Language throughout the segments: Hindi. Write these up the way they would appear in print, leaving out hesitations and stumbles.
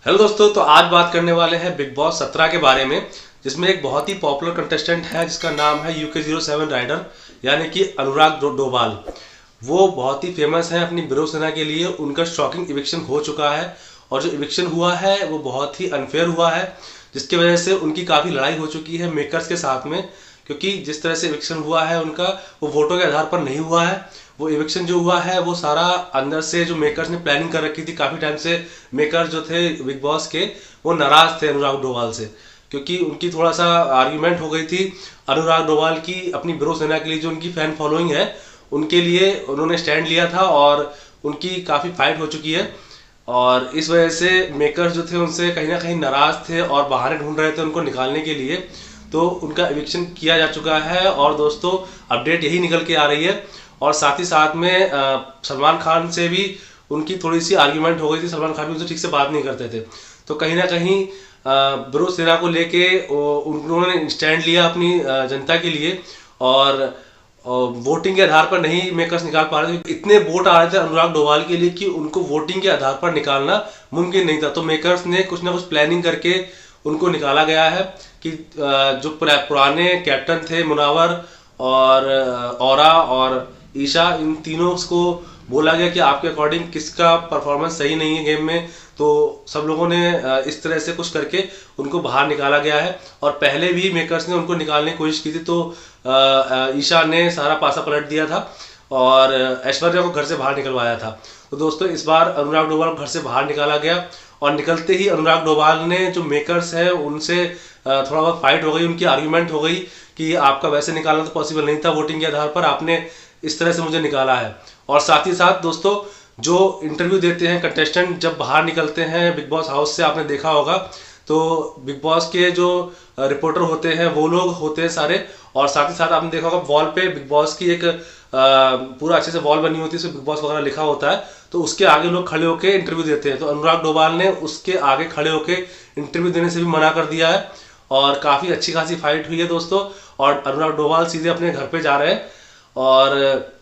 हेलो दोस्तों, तो आज बात करने वाले हैं बिग बॉस 17 के बारे में, जिसमें एक बहुत ही पॉपुलर कंटेस्टेंट है जिसका नाम है UK07 राइडर, यानी कि अनुराग डोभाल। वो बहुत ही फेमस है अपनी बिरो सेना के लिए। उनका शॉकिंग इविक्शन हो चुका है और जो इविक्शन हुआ है वो बहुत ही अनफेयर हुआ है, जिसकी वजह से उनकी काफ़ी लड़ाई हो चुकी है मेकर्स के साथ में। क्योंकि जिस तरह से इविक्शन हुआ है उनका, वो वोटों के आधार पर नहीं हुआ है। वो इविक्शन जो हुआ है वो सारा अंदर से जो मेकर्स ने प्लानिंग कर रखी थी काफ़ी टाइम से। मेकर्स जो थे बिग बॉस के, वो नाराज़ थे अनुराग डोभाल से, क्योंकि उनकी थोड़ा सा आर्ग्यूमेंट हो गई थी अनुराग डोभाल की अपनी बिरो सेना के लिए। जो उनकी फैन फॉलोइंग है उनके लिए उन्होंने स्टैंड लिया था और उनकी काफ़ी फाइट हो चुकी है। और इस वजह से मेकर्स जो थे उनसे कहीं ना कहीं नाराज़ थे और बहाने ढूंढ रहे थे उनको निकालने के लिए। तो उनका एविक्शन किया जा चुका है और दोस्तों अपडेट यही निकल के आ रही है। और साथ ही साथ में सलमान खान से भी उनकी थोड़ी सी आर्ग्यूमेंट हो गई थी। सलमान खान भी उनसे ठीक से बात नहीं करते थे। तो कहीं ना कहीं बिरो सेना को लेके उन्होंने स्टैंड लिया अपनी जनता के लिए। और वोटिंग के आधार पर नहीं मेकर्स निकाल पा रहे थे। इतने वोट आ रहे थे अनुराग डोभाल के लिए कि उनको वोटिंग के आधार पर निकालना मुमकिन नहीं था। तो मेकर्स ने कुछ ना कुछ प्लानिंग करके उनको निकाला गया है कि जो पुराने कैप्टन थे मुनावर और औरा और ईशा, इन तीनों को बोला गया कि आपके अकॉर्डिंग किसका परफॉर्मेंस सही नहीं है गेम में। तो सब लोगों ने इस तरह से कुछ करके उनको बाहर निकाला गया है। और पहले भी मेकर्स ने उनको निकालने की कोशिश की थी, तो ईशा ने सारा पासा पलट दिया था और ऐश्वर्या को घर से बाहर निकलवाया था। तो दोस्तों इस बार अनुराग डोभाल को घर से बाहर निकाला गया और निकलते ही अनुराग डोभाल ने जो मेकर्स है उनसे थोड़ा बहुत फाइट हो गई, उनकी आर्ग्यूमेंट हो गई कि आपका वैसे निकालना तो पॉसिबल नहीं था वोटिंग के आधार पर, आपने इस तरह से मुझे निकाला है। और साथ ही साथ दोस्तों जो इंटरव्यू देते हैं कंटेस्टेंट जब बाहर निकलते हैं बिग बॉस हाउस से, आपने देखा होगा, तो बिग बॉस के जो रिपोर्टर होते हैं वो लोग होते हैं सारे। और साथ ही साथ आपने देखा होगा वॉल पे बिग बॉस की एक पूरा अच्छे से वॉल बनी होती है, उसमें बिग बॉस वगैरह लिखा होता है। तो उसके आगे लोग खड़े होकर इंटरव्यू देते हैं। तो अनुराग डोभाल ने उसके आगे खड़े होकर इंटरव्यू देने से भी मना कर दिया है और काफ़ी अच्छी खासी फाइट हुई है दोस्तों। और अनुराग डोभाल सीधे अपने घर पे जा रहे हैं। और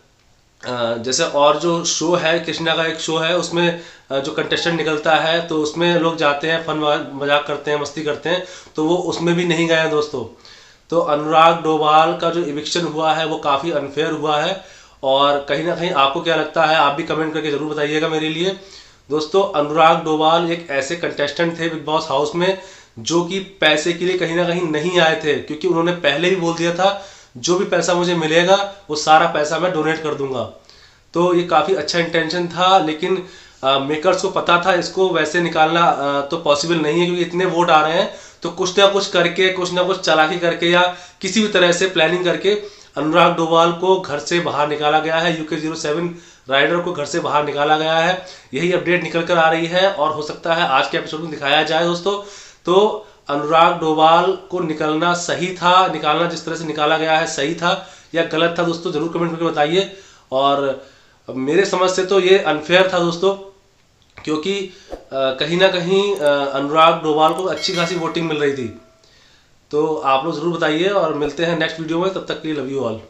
जैसे और जो शो है, कृष्णा का एक शो है, उसमें जो कंटेस्टेंट निकलता है तो उसमें लोग जाते हैं, फन मजाक करते हैं, मस्ती करते हैं, तो वो उसमें भी नहीं गए हैं दोस्तों। तो अनुराग डोभाल का जो इविक्शन हुआ है वो काफ़ी अनफेयर हुआ है। और कहीं ना कहीं आपको क्या लगता है, आप भी कमेंट करके ज़रूर बताइएगा मेरे लिए। दोस्तों अनुराग डोभाल एक ऐसे कंटेस्टेंट थे बिग बॉस हाउस में जो कि पैसे के लिए कहीं ना कहीं नहीं आए थे, क्योंकि उन्होंने पहले ही बोल दिया था जो भी पैसा मुझे मिलेगा वो सारा पैसा मैं डोनेट कर दूंगा। तो ये काफ़ी अच्छा इंटेंशन था, लेकिन मेकर्स को पता था इसको वैसे निकालना तो पॉसिबल नहीं है, क्योंकि इतने वोट आ रहे हैं। तो कुछ ना कुछ करके, कुछ ना कुछ चालाकी करके या किसी भी तरह से प्लानिंग करके अनुराग डोभाल को घर से बाहर निकाला गया है। UK07 राइडर को घर से बाहर निकाला गया है। यही अपडेट निकल कर आ रही है और हो सकता है आज के एपिसोड में दिखाया जाए दोस्तों। तो अनुराग डोभाल को निकलना सही था, निकालना जिस तरह से निकाला गया है सही था या गलत था दोस्तों, जरूर कमेंट करके बताइए। और मेरे समझ से तो ये अनफेयर था दोस्तों, क्योंकि कहीं ना कहीं अनुराग डोभाल को अच्छी खासी वोटिंग मिल रही थी। तो आप लोग ज़रूर बताइए और मिलते हैं नेक्स्ट वीडियो में। तब तक के लिए लव यू ऑल।